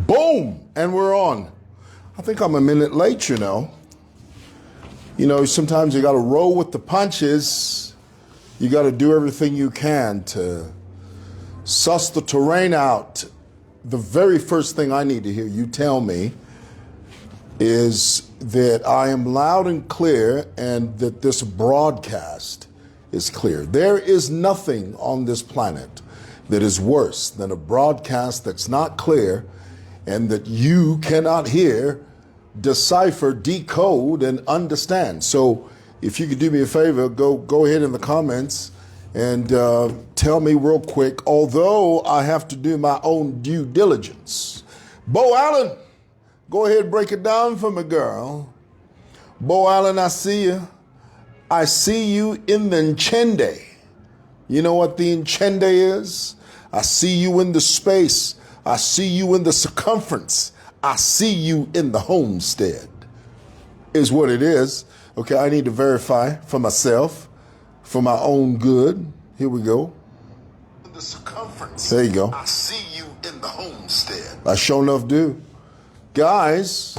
Boom! And we're on. I think I'm a minute late, you know. Sometimes you got to roll with the punches. You got to do everything you can to suss the terrain out. The very first thing I need to hear you tell me is that I am loud and clear and that this broadcast is clear. There is nothing on this planet that is worse than a broadcast that's not clear and that you cannot hear, decipher, decode, and understand. So if you could do me a favor, go ahead in the comments and tell me real quick, although I have to do my own due diligence. Bo Allen, go ahead and break it down for me, girl. Bo Allen, I see you. I see you in the Nchende. You know what the Nchende is? I see you in the space. I see you in the circumference. I see you in the homestead, is what it is. Okay, I need to verify for myself, for my own good. Here we go. The circumference. There you go. I see you in the homestead. I sure enough do. Guys,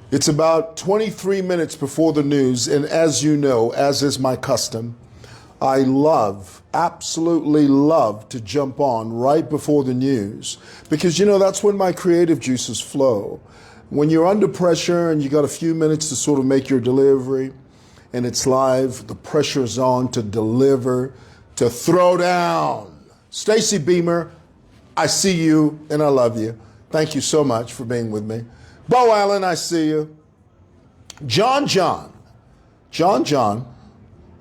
it's about 23 minutes before the news, and as you know, as is my custom, I absolutely love to jump on right before the news because, that's when my creative juices flow. When you're under pressure and you got a few minutes to sort of make your delivery and it's live, the pressure's on to deliver, to throw down. Stacy Beamer, I see you and I love you. Thank you so much for being with me. Bo Allen, I see you. John.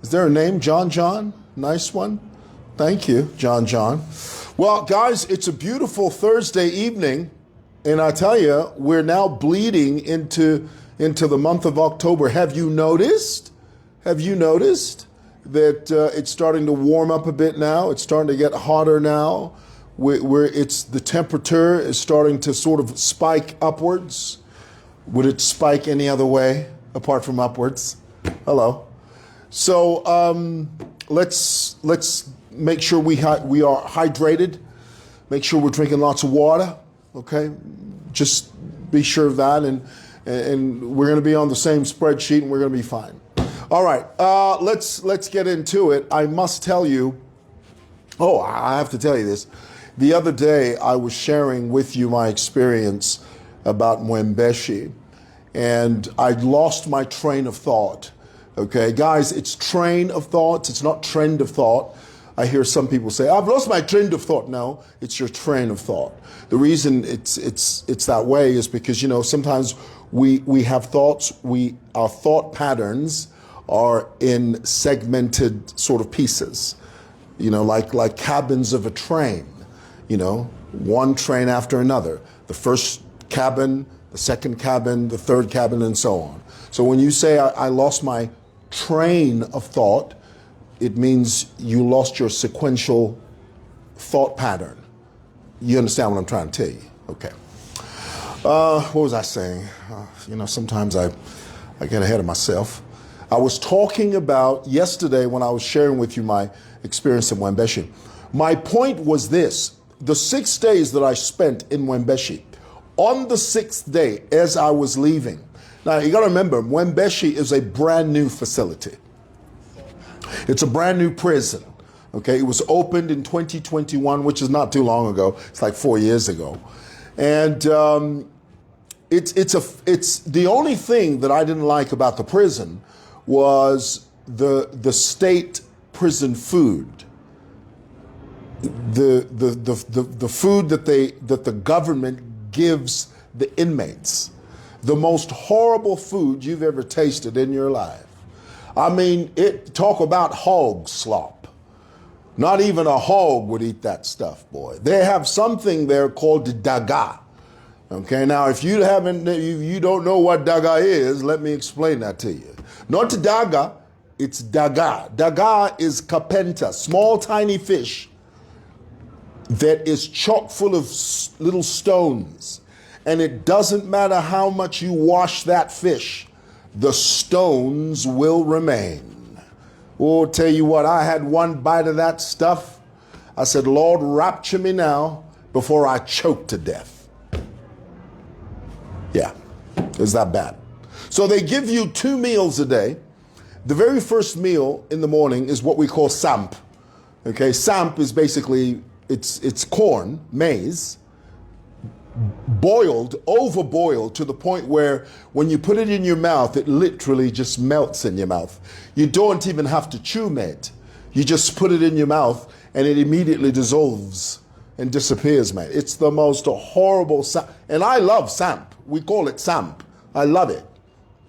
Is there a name, John? Nice one. Thank you, John. Well, guys, it's a beautiful Thursday evening, and I tell you, we're now bleeding into the month of October. Have you noticed that it's starting to warm up a bit now? It's starting to get hotter now. The temperature is starting to sort of spike upwards. Would it spike any other way apart from upwards? Hello. So let's make sure we are hydrated. Make sure we're drinking lots of water. Okay, just be sure of that, and we're going to be on the same spreadsheet, and we're going to be fine. All right, let's get into it. I must tell you. Oh, I have to tell you this. The other day, I was sharing with you my experience about Mwembeshi, and I lost my train of thought. Okay, guys, it's train of thoughts. It's not trend of thought. I hear some people say, I've lost my trend of thought. No, it's your train of thought. The reason it's that way is because, sometimes we have thoughts, our thought patterns are in segmented sort of pieces, like cabins of a train, one train after another. The first cabin, the second cabin, the third cabin, and so on. So when you say I lost my train of thought, it means you lost your sequential thought pattern. You understand what I'm trying to tell you? Okay. What was I saying? Sometimes I get ahead of myself. I was talking about yesterday when I was sharing with you my experience in Mwembeshi. My point was this: the 6 days that I spent in Mwembeshi, on the 6th day as I was leaving. Now, you got to remember, Mwembeshi is a brand new facility. It's a brand new prison. Okay, it was opened in 2021, which is not too long ago. It's like 4 years ago. And it's the only thing that I didn't like about the prison was the state prison food. The food that the government gives the inmates. The most horrible food you've ever tasted in your life. I mean, talk about hog slop. Not even a hog would eat that stuff, boy. They have something there called the daga. Okay, now if you don't know what daga is, let me explain that to you. Not daga, it's daga. Daga is kapenta, small tiny fish that is chock full of little stones. And it doesn't matter how much you wash that fish, the stones will remain. Oh, tell you what, I had one bite of that stuff. I said, Lord, rapture me now before I choke to death. Yeah, it's that bad. So they give you 2 meals a day. The very first meal in the morning is what we call samp. Okay, samp is basically, it's corn, maize, boiled, overboiled to the point where when you put it in your mouth, it literally just melts in your mouth. You don't even have to chew, mate. You just put it in your mouth and it immediately dissolves and disappears, mate. It's the most horrible samp. And I love samp. We call it samp. I love it.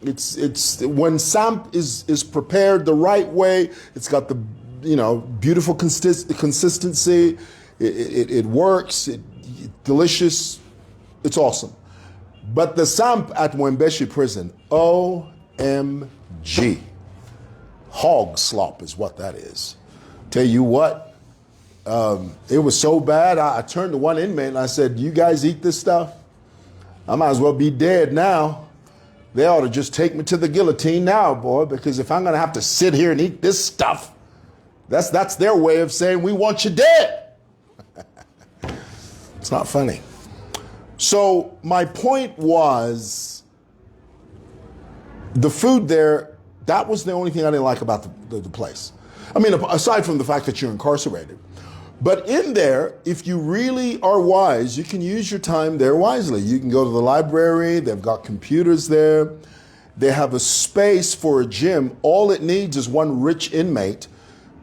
It's when samp is prepared the right way, it's got the beautiful consistency. It works. Delicious. It's awesome. But the samp at Mwembeshi prison, OMG. Hog slop is what that is. Tell you what, it was so bad, I turned to one inmate and I said, "You guys eat this stuff? I might as well be dead now. They ought to just take me to the guillotine now, boy, because if I'm going to have to sit here and eat this stuff, that's their way of saying, we want you dead." It's not funny. So my point was, the food there, that was the only thing I didn't like about the place. I mean, aside from the fact that you're incarcerated. But in there, if you really are wise, you can use your time there wisely. You can go to the library. They've got computers there. They have a space for a gym. All it needs is one rich inmate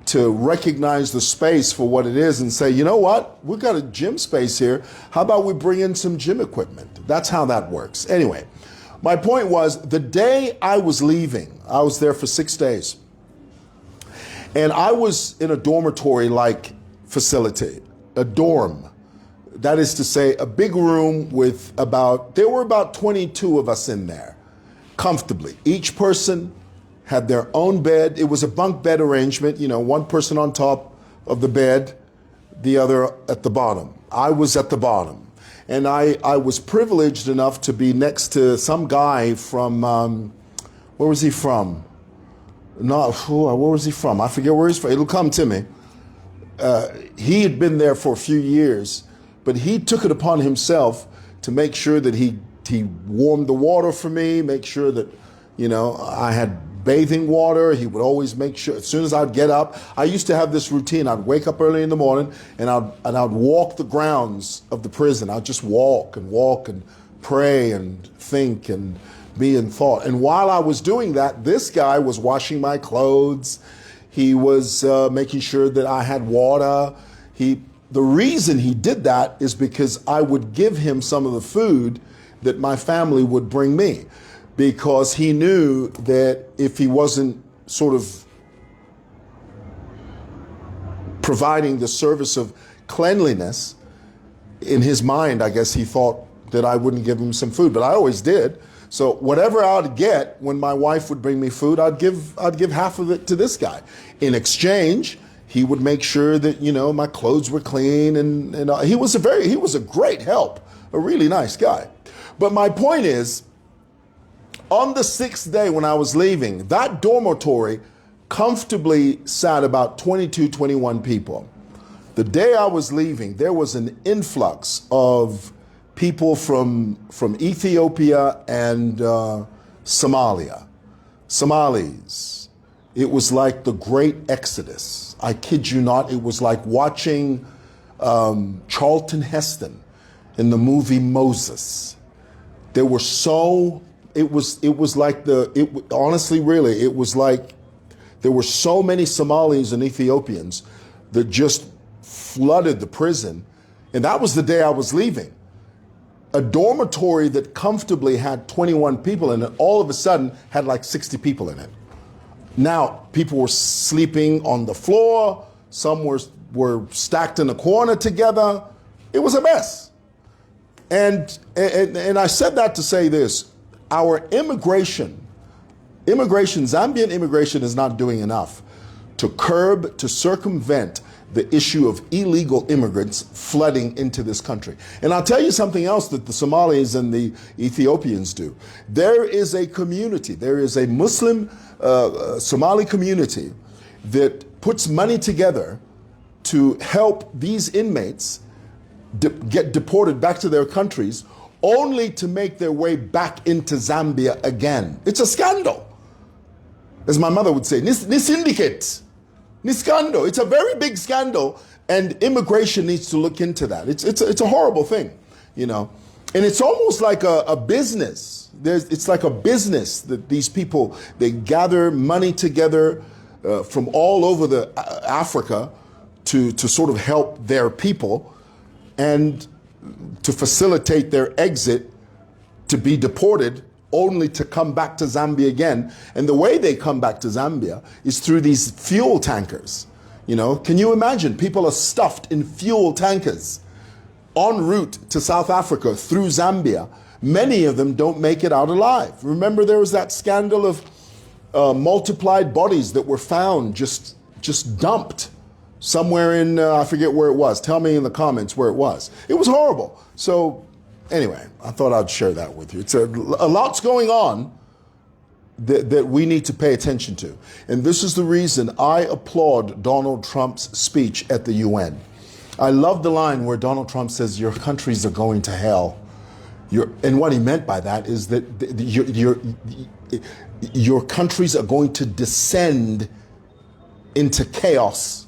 to recognize the space for what it is and say, you know what? We've got a gym space here. How about we bring in some gym equipment? That's how that works. Anyway, my point was, the day I was leaving, I was there for 6 days. And I was in a dormitory-like facility, a dorm. That is to say, a big room with there were about 22 of us in there, comfortably. Each person had their own bed. It was a bunk bed arrangement, one person on top of the bed, the other at the bottom. I was at the bottom. And I was privileged enough to be next to some guy from, where was he from? No, where was he from? I forget where he's from. It'll come to me. He had been there for a few years, but he took it upon himself to make sure that he warmed the water for me, make sure that, I had bathing water. He would always make sure, as soon as I'd get up, I used to have this routine. I'd wake up early in the morning and I'd walk the grounds of the prison. I'd just walk and pray and think and be in thought. And while I was doing that, this guy was washing my clothes. He was making sure that I had water. The reason he did that is because I would give him some of the food that my family would bring me, because he knew that if he wasn't sort of providing the service of cleanliness, in his mind, I guess he thought that I wouldn't give him some food, but I always did. So whatever I'd get when my wife would bring me food, I'd give half of it to this guy. In exchange, he would make sure that, my clothes were clean, and he was a great help, a really nice guy. But my point is, on the 6th day when I was leaving, that dormitory comfortably sat about 22, 21 people. The day I was leaving, there was an influx of people from Ethiopia and Somalia. Somalis. It was like the great exodus. I kid you not. It was like watching Charlton Heston in the movie Moses. There were honestly, really, it was like there were so many Somalis and Ethiopians that just flooded the prison. And that was the day I was leaving. A dormitory that comfortably had 21 people in it, all of a sudden had like 60 people in it. Now, people were sleeping on the floor. Some were stacked in a corner together. It was a mess. And I said that to say this. Our Zambian immigration is not doing enough to circumvent the issue of illegal immigrants flooding into this country. And I'll tell you something else that the Somalis and the Ethiopians do. There is a community, there is a Muslim Somali community that puts money together to help these inmates get deported back to their countries, only to make their way back into Zambia again. It's a scandal. As my mother would say, ni syndicate, ni scandal. It's a very big scandal, and immigration needs to look into that. It's a horrible thing, you know. And it's almost like a business. It's like a business that these people, they gather money together from all over Africa to sort of help their people and to facilitate their exit to be deported, only to come back to Zambia again. And the way they come back to Zambia is through these fuel tankers. You know, can you imagine? People are stuffed in fuel tankers en route to South Africa through Zambia. Many of them don't make it out alive. Remember, there was that scandal of multiplied bodies that were found just dumped somewhere in, I forget where it was. Tell me in the comments where it was. It was horrible. So anyway, I thought I'd share that with you. It's a lot's going on that we need to pay attention to. And this is the reason I applaud Donald Trump's speech at the UN. I love the line where Donald Trump says, your countries are going to hell. And what he meant by that is that your countries are going to descend into chaos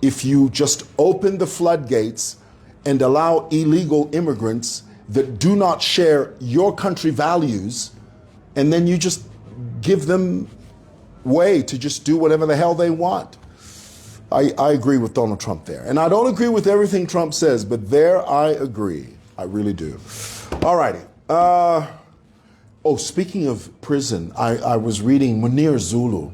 if you just open the floodgates and allow illegal immigrants that do not share your country values, and then you just give them way to just do whatever the hell they want. I agree with Donald Trump there. And I don't agree with everything Trump says, but there I agree. I really do. All righty. Speaking of prison, I was reading Munir Zulu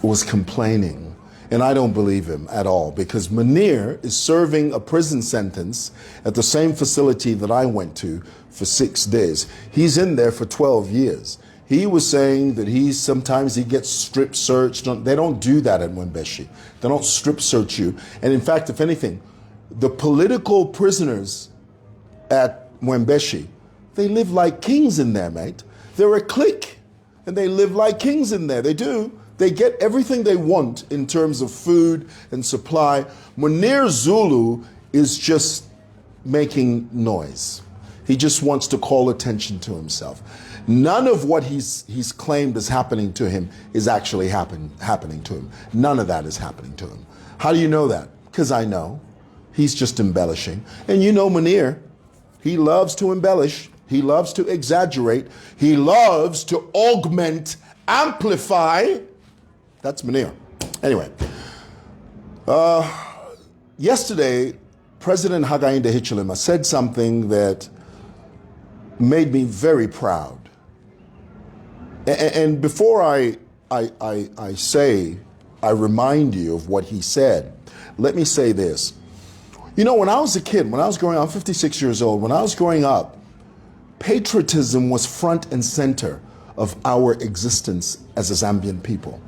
was complaining, and I don't believe him at all, because Munir is serving a prison sentence at the same facility that I went to for 6 days. He's in there for 12 years. He was saying that sometimes he gets strip searched. They don't do that at Mwembeshi. They don't strip search you. And in fact, if anything, the political prisoners at Mwembeshi, they live like kings in there, mate. They're a clique, and they live like kings in there. They do. They get everything they want in terms of food and supply. Munir Zulu is just making noise. He just wants to call attention to himself. None of what he's claimed is happening to him is actually happening to him. None of that is happening to him. How do you know that? Because I know. He's just embellishing. And you know Munir, he loves to embellish. He loves to exaggerate. He loves to augment, amplify. That's Munir. Anyway, yesterday, President Hakainde Hichilema said something that made me very proud. And before I remind you of what he said, let me say this. You know, when I was a kid, when I was growing up, I'm 56 years old, when I was growing up, patriotism was front and center of our existence as a Zambian people.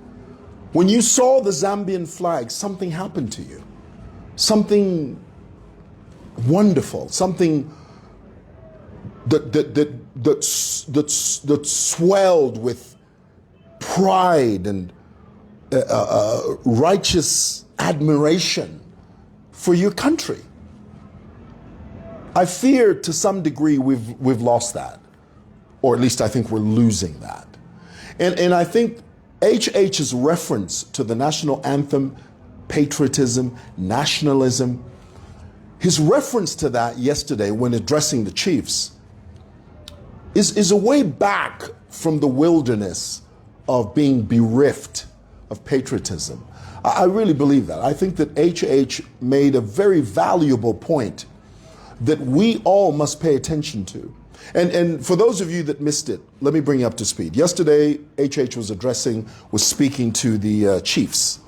When you saw the Zambian flag, something happened to you. Something wonderful, something that swelled with pride and righteous admiration for your country. I fear to some degree we've lost that, or at least I think we're losing that. And I think HH's reference to the national anthem, patriotism, nationalism, his reference to that yesterday when addressing the chiefs is a way back from the wilderness of being bereft of patriotism. I really believe that. I think that HH made a very valuable point that we all must pay attention to. And for those of you that missed it, let me bring you up to speed. Yesterday, HH was speaking to the chiefs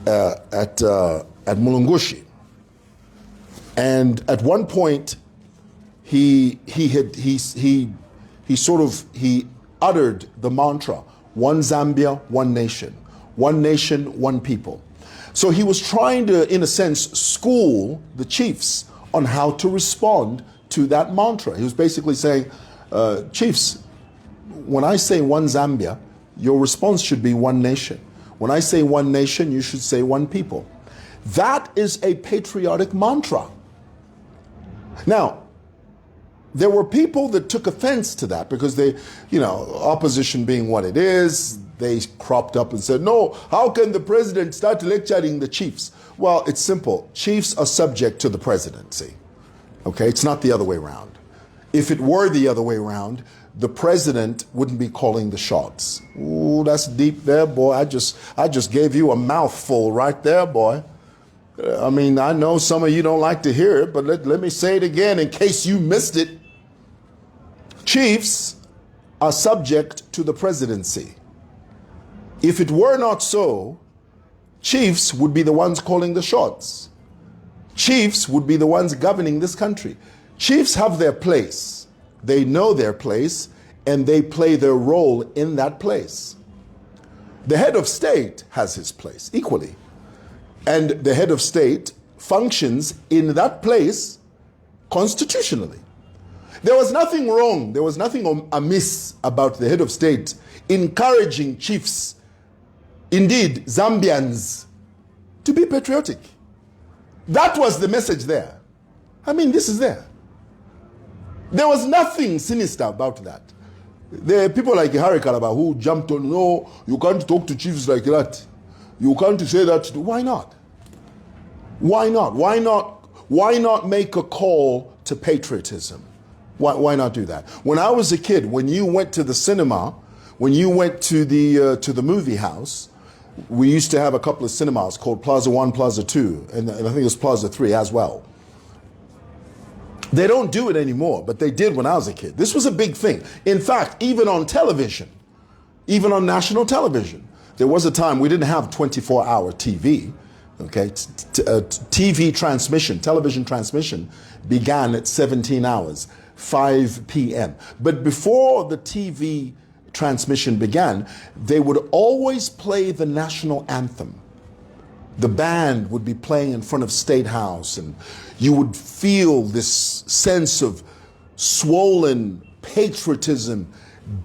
at Mulungushi. And at one point, he uttered the mantra, one Zambia, one nation, one people. So he was trying to, in a sense, school the chiefs on how to respond to that mantra. He was basically saying, chiefs, when I say one Zambia, your response should be one nation. When I say one nation, you should say one people. That is a patriotic mantra. Now, There were people that took offense to that because they, opposition being what it is, they cropped up and said, no, how can the president start lecturing the chiefs? Well, it's simple. Chiefs are subject to the presidency. Okay, it's not the other way around. If it were the other way around, the president wouldn't be calling the shots. Ooh, that's deep there, boy. I just gave you a mouthful right there, boy. I mean, I know some of you don't like to hear it, but let me say it again in case you missed it. Chiefs are subject to the presidency. If it were not so, chiefs would be the ones calling the shots. Chiefs would be the ones governing this country. Chiefs have their place. They know their place, and they play their role in that place. The head of state has his place equally. And the head of state functions in that place constitutionally. There was nothing wrong, there was nothing amiss about the head of state encouraging chiefs, indeed Zambians, to be patriotic. That was the message there. I mean, this is there. There was nothing sinister about that. There are people like Harry Kalaba who jumped on, no, you can't talk to chiefs like that. You can't say that. Why not? Why not? Why not? Why not make a call to patriotism? Why not do that? When I was a kid, when you went to the cinema, when you went to the movie house, we used to have a couple of cinemas called Plaza 1, Plaza 2, and I think it was Plaza 3 as well. They don't do it anymore, but they did when I was a kid. This was a big thing. In fact, even on television, even on national television, there was a time we didn't have 24-hour TV. Okay, TV transmission, television transmission began at 17 hours, 5 p.m. But before the TV transmission began, they would always play the national anthem. The band would be playing in front of State House, and you would feel this sense of swollen patriotism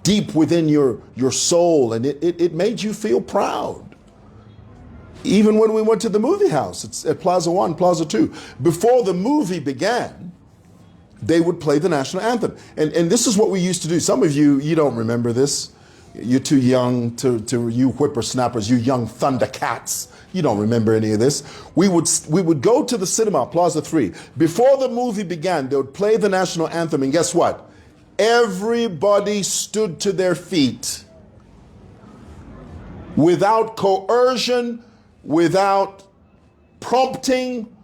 deep within your soul, and it made you feel proud. Even when we went to the movie house, it's at Plaza 1, Plaza 2, before the movie began, they would play the national anthem. And this is what we used to do. Some of you don't remember this. You're too young to you whippersnappers, you young thundercats. You don't remember any of this. We would go to the cinema, Plaza 3. Before the movie began, they would play the national anthem, and guess what? Everybody stood to their feet. Without coercion, without prompting,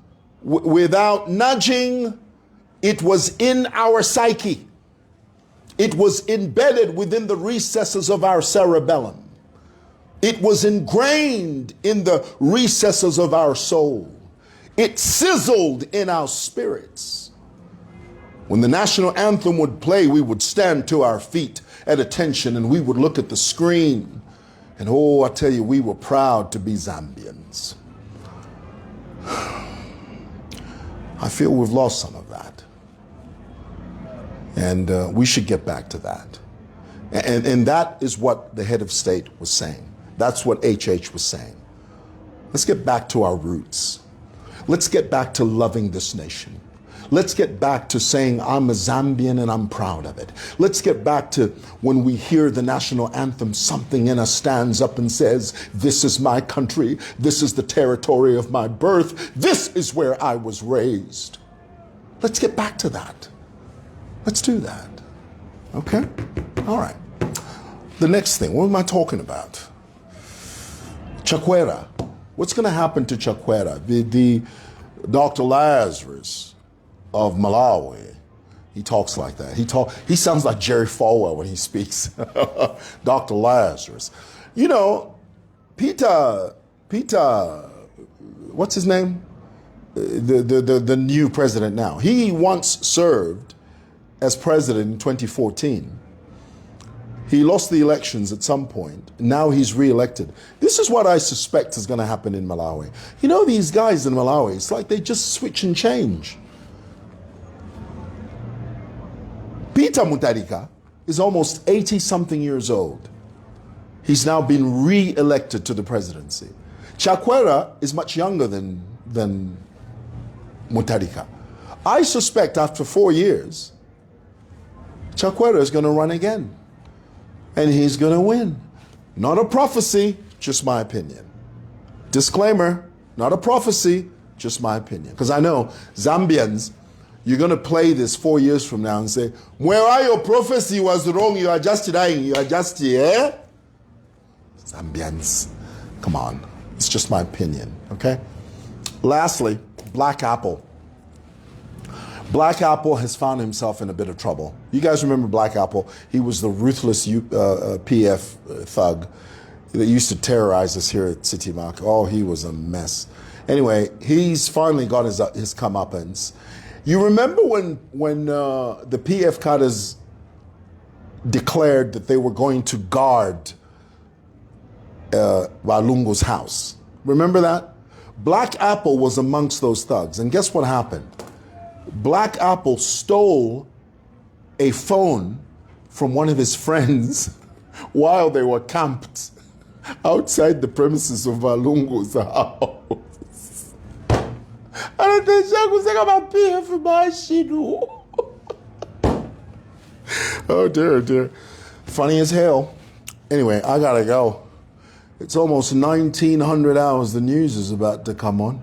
without nudging, it was in our psyche. It was embedded within the recesses of our cerebellum. It was ingrained in the recesses of our soul. It sizzled in our spirits. When the national anthem would play, we would stand to our feet at attention, and we would look at the screen. And oh, I tell you, we were proud to be Zambians. I feel we've lost some of that. And we should get back to that. And that is what the head of state was saying. That's what HH was saying. Let's get back to our roots. Let's get back to loving this nation. Let's get back to saying, I'm a Zambian and I'm proud of it. Let's get back to when we hear the national anthem, something in us stands up and says, this is my country. This is the territory of my birth. This is where I was raised. Let's get back to that. Let's do that. Okay? All right. The next thing, what am I talking about? Chakwera. What's going to happen to Chakwera? The Dr. Lazarus of Malawi. He talks like that. He sounds like Jerry Falwell when he speaks. Dr. Lazarus. You know, Peter, what's his name? The new president now. He once served as president in 2014. He lost the elections at some point. Now he's re-elected. This is what I suspect is going to happen in Malawi. You know, these guys in Malawi, it's like they just switch and change. Peter Mutharika is almost 80-something years old. He's now been re-elected to the presidency. Chakwera is much younger than Mutharika. I suspect after 4 years, Chakwera is going to run again. And he's going to win. Not a prophecy, just my opinion. Disclaimer, not a prophecy, just my opinion. Because I know Zambians, you're going to play this 4 years from now and say, mwewa, your prophecy was wrong, you are just lying, you are just here. Zambians, come on. It's just my opinion, okay? Lastly, Black Apple. Black Apple has found himself in a bit of trouble. You guys remember Black Apple? He was the ruthless PF thug that used to terrorize us here at City Mark. Oh, he was a mess. Anyway, he's finally got his comeuppance. You remember when the PF cadres declared that they were going to guard Walungu's house? Remember that? Black Apple was amongst those thugs. And guess what happened? Black Apple stole a phone from one of his friends while they were camped outside the premises of Walungu's house. Oh dear, dear. Funny as hell. Anyway, I gotta go. It's almost 1900 hours. The news is about to come on.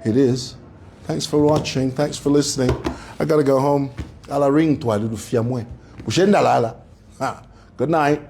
It is. Thanks for watching. Thanks for listening. I gotta go home. Ala ring to do fiamwe. Good night.